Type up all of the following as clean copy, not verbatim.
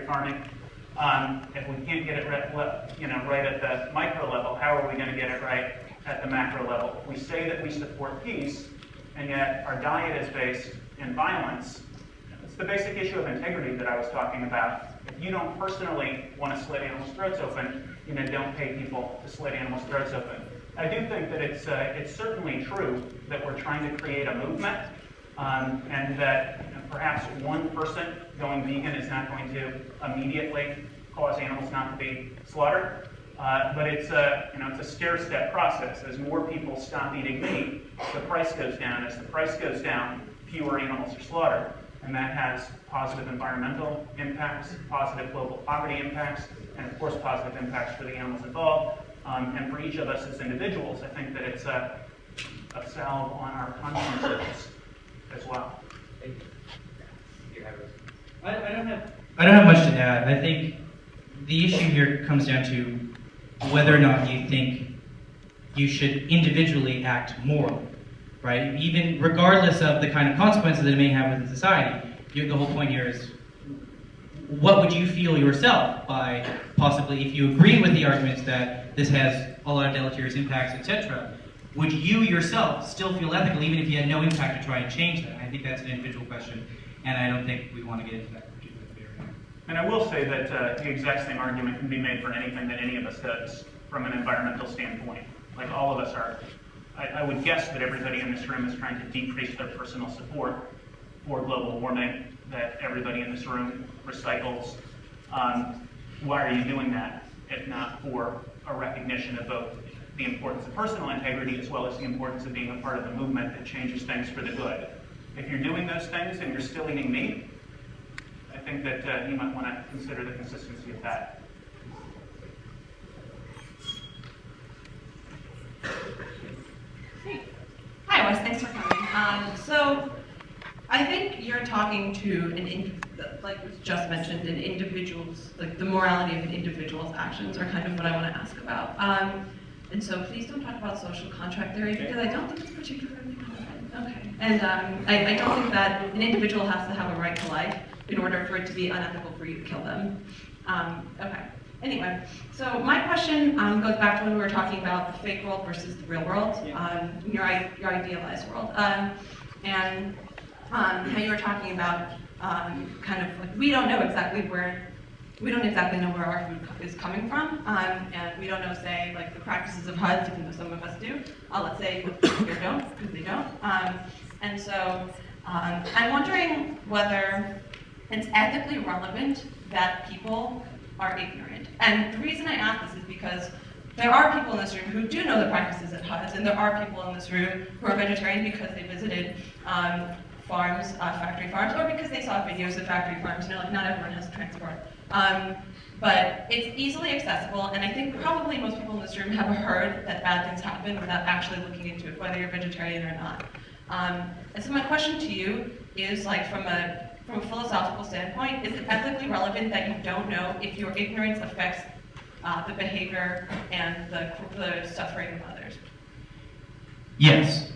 factory farming. If we can't get it right at the micro level, how are we going to get it right at the macro level? We say that we support peace, and yet our diet is based in violence. It's the basic issue of integrity that I was talking about. If you don't personally want to slit animals' throats open, don't pay people to slit animals' throats open. I do think that it's certainly true that we're trying to create a movement, and that perhaps one person going vegan is not going to immediately cause animals not to be slaughtered. But it's a stair-step process. As more people stop eating meat, the price goes down. As the price goes down, fewer animals are slaughtered. And that has positive environmental impacts, positive global poverty impacts, and of course positive impacts for the animals involved. And for each of us as individuals, I think that it's a salve on our consciences as well. I don't have much to add. I think the issue here comes down to whether or not you think you should individually act morally, right? Even regardless of the kind of consequences that it may have within society. The whole point here is, what would you feel yourself by possibly, if you agree with the arguments that this has a lot of deleterious impacts, etc., would you yourself still feel ethical even if you had no impact to try and change that? I think that's an individual question, and I don't think we want to get into that particular area. And I will say that the exact same argument can be made for anything that any of us does from an environmental standpoint. Like all of us are, I would guess that everybody in this room is trying to decrease their personal support for global warming, that everybody in this room recycles. Why are you doing that, if not for a recognition of both the importance of personal integrity as well as the importance of being a part of the movement that changes things for the good? If you're doing those things and you're still eating meat, I think that you might want to consider the consistency of that. Hey. Hi, Wes. Thanks for coming. So I think you're talking to like was just mentioned, an individual's, like the morality of an individual's actions are kind of what I want to ask about. And so please don't talk about social contract theory because I don't think it's particularly relevant. Okay. And I don't think that an individual has to have a right to life in order for it to be unethical for you to kill them. Okay. Anyway, so my question goes back to when we were talking about the fake world versus the real world, your idealized world, and how you were talking about kind of like we don't know exactly know where our food is coming from, and we don't know, say, like the practices of HUDs, even though some of us do. Let's say they don't, because they don't. And so I'm wondering whether it's ethically relevant that people are ignorant. And the reason I ask this is because there are people in this room who do know the practices of HUDs, and there are people in this room who are vegetarian because they visited farms, factory farms, or because they saw videos of factory farms. Like not everyone has transport. But it's easily accessible, and I think probably most people in this room have heard that bad things happen without actually looking into it, whether you're vegetarian or not. And so my question to you is, like, from a philosophical standpoint, is it ethically relevant that you don't know if your ignorance affects the behavior and the suffering of others? Yes.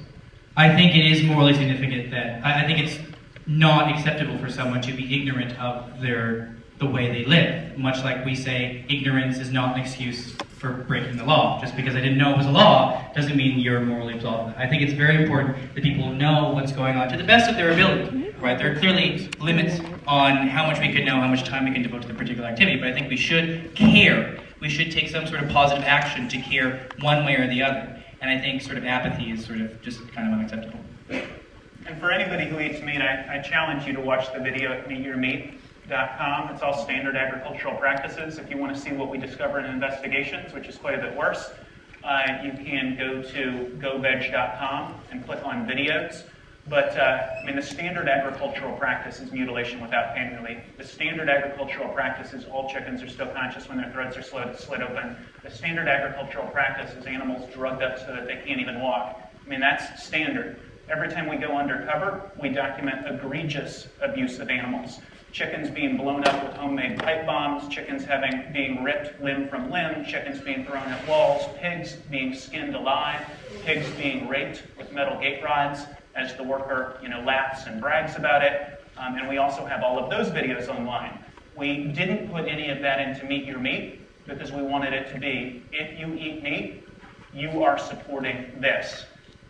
I think it is morally significant that, I think it's not acceptable for someone to be ignorant of the way they live. Much like we say, ignorance is not an excuse for breaking the law. Just because I didn't know it was a law doesn't mean you're morally absolved. I think it's very important that people know what's going on to the best of their ability. Right? There are clearly limits on how much we can know, how much time we can devote to the particular activity, but I think we should care. We should take some sort of positive action to care one way or the other. And I think sort of apathy is sort of just kind of unacceptable. And for anybody who eats meat, I challenge you to watch the video at meatyourmeat.com. It's all standard agricultural practices. If you want to see what we discover in investigations, which is quite a bit worse, you can go to goveg.com and click on videos. But, I mean, the standard agricultural practice is mutilation without pain relief. The standard agricultural practice is all chickens are still conscious when their throats are slit open. The standard agricultural practice is animals drugged up so that they can't even walk. I mean, that's standard. Every time we go undercover, we document egregious abuse of animals. Chickens being blown up with homemade pipe bombs, chickens being ripped limb from limb, chickens being thrown at walls, pigs being skinned alive, pigs being raped with metal gate rods as the worker, laughs and brags about it. And we also have all of those videos online. We didn't put any of that into Meat Your Meat because we wanted it to be, if you eat meat, you are supporting this.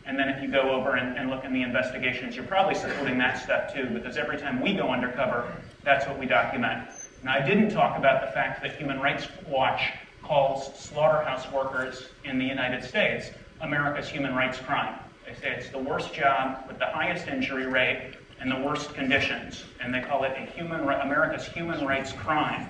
And then if you go over and look in the investigations, you're probably supporting that stuff too, because every time we go undercover, that's what we document. Now, I didn't talk about the fact that Human Rights Watch calls slaughterhouse workers in the United States America's human rights crime. They say it's the worst job with the highest injury rate and the worst conditions, and they call it America's human rights crime.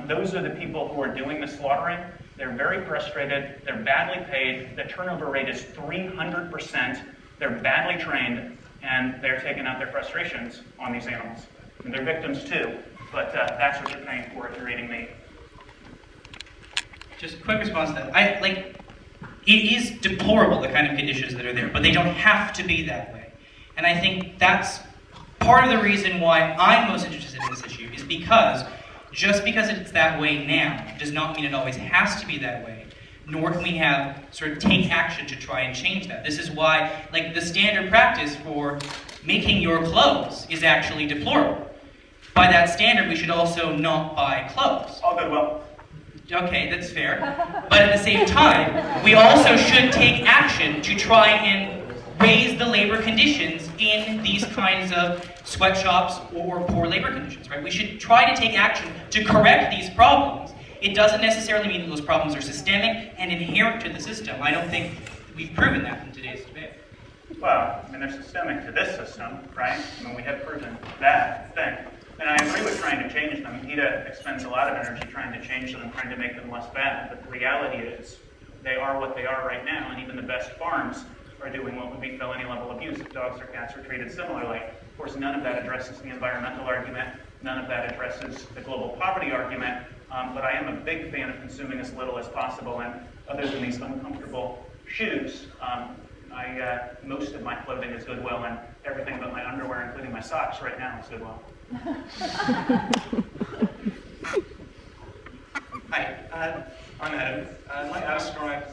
Those are the people who are doing the slaughtering. They're very frustrated, they're badly paid, the turnover rate is 300%, they're badly trained, and they're taking out their frustrations on these animals. And they're victims too, but that's what you're paying for if you're eating meat. Just a quick response to that. It is deplorable, the kind of conditions that are there, but they don't have to be that way. And I think that's part of the reason why I'm most interested in this issue, is because just because it's that way now does not mean it always has to be that way, nor can we have sort of take action to try and change that. This is why, like, the standard practice for making your clothes is actually deplorable. By that standard, we should also not buy clothes. All good, well. Okay, that's fair. But at the same time, we also should take action to try and raise the labor conditions in these kinds of sweatshops or poor labor conditions, right? We should try to take action to correct these problems. It doesn't necessarily mean that those problems are systemic and inherent to the system. I don't think we've proven that in today's debate. Well, I mean, they're systemic to this system, right? I mean, we have proven that thing. And I agree with trying to change them. PETA expends a lot of energy trying to change them and trying to make them less bad. But the reality is, they are what they are right now, and even the best farms are doing what would be felony level abuse if dogs or cats are treated similarly. Of course, none of that addresses the environmental argument. None of that addresses the global poverty argument. But I am a big fan of consuming as little as possible. And other than these uncomfortable shoes, most of my clothing is Goodwill, and everything but my underwear, including my socks, right now is Goodwill. Hi, I'm Adam. I'd like to describe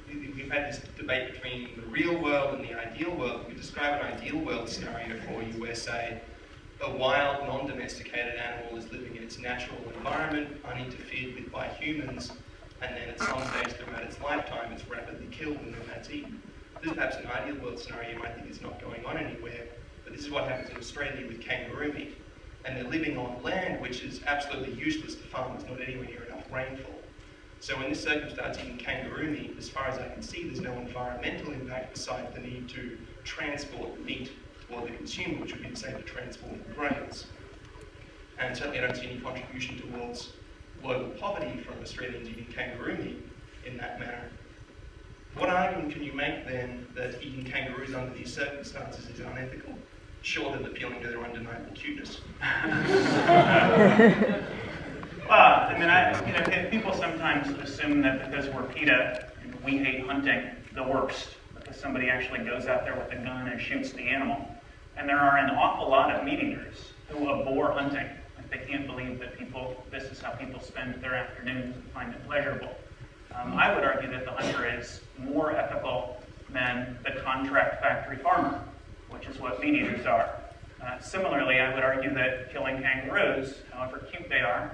we've had this debate between the real world and the ideal world. We describe an ideal world scenario for you where, say, a wild, non-domesticated animal is living in its natural environment, uninterfered with by humans, and then at some stage throughout its lifetime it's rapidly killed and then that's eaten. This is perhaps an ideal world scenario you might think is not going on anywhere, but this is what happens in Australia with kangaroo meat. And they're living on land which is absolutely useless to farmers, not anywhere near enough rainfall. So in this circumstance, eating kangaroo meat, as far as I can see, there's no environmental impact besides the need to transport the meat toward the consumer, which would be the same to transport the grains. And certainly I don't see any contribution towards global poverty from Australians eating kangaroo meat in that manner. What argument can you make then that eating kangaroos under these circumstances is unethical, short of appealing to their undeniable cuteness? Well, I mean, people sometimes assume that because we're PETA and we hate hunting the worst, because somebody actually goes out there with a gun and shoots the animal. And there are an awful lot of meat eaters who abhor hunting. Like, they can't believe that this is how people spend their afternoons and find it pleasurable. I would argue that the hunter is more ethical than the contract factory farmer, which is what meat eaters are. Similarly, I would argue that killing kangaroos, however cute they are,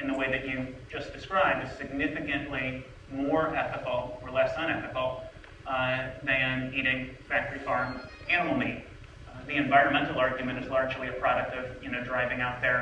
in the way that you just described, is significantly more ethical or less unethical than eating factory farm animal meat. The environmental argument is largely a product of driving out there